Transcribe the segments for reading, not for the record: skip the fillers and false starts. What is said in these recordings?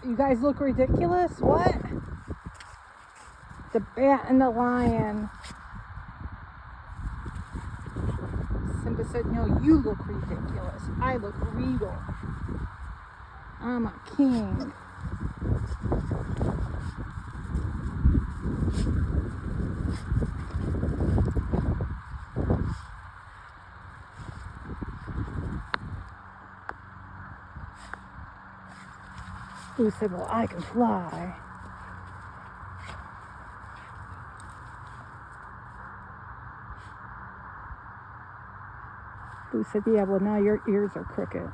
You guys look ridiculous. What? The bat and the lion. Simba said, no, you look ridiculous. I look regal. I'm a king. Who said, well, I can fly. Who said, yeah, well, now your ears are crooked.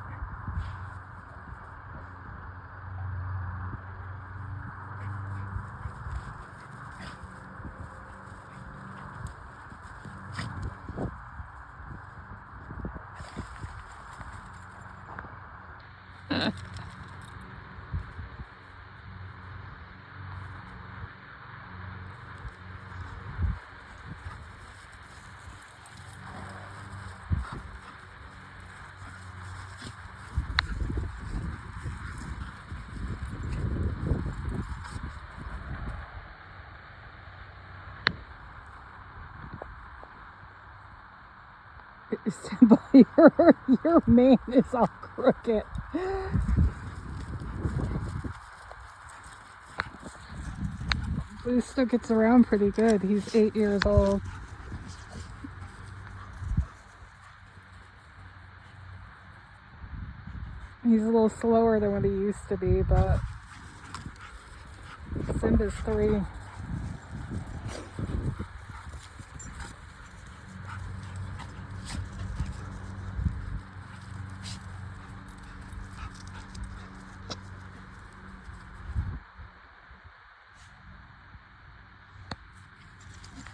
Simba, your mane is all crooked. He still gets around pretty good. He's 8 years old. He's a little slower than what he used to be, but Simba's 3.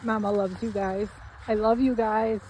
Mama loves you guys. I love you guys.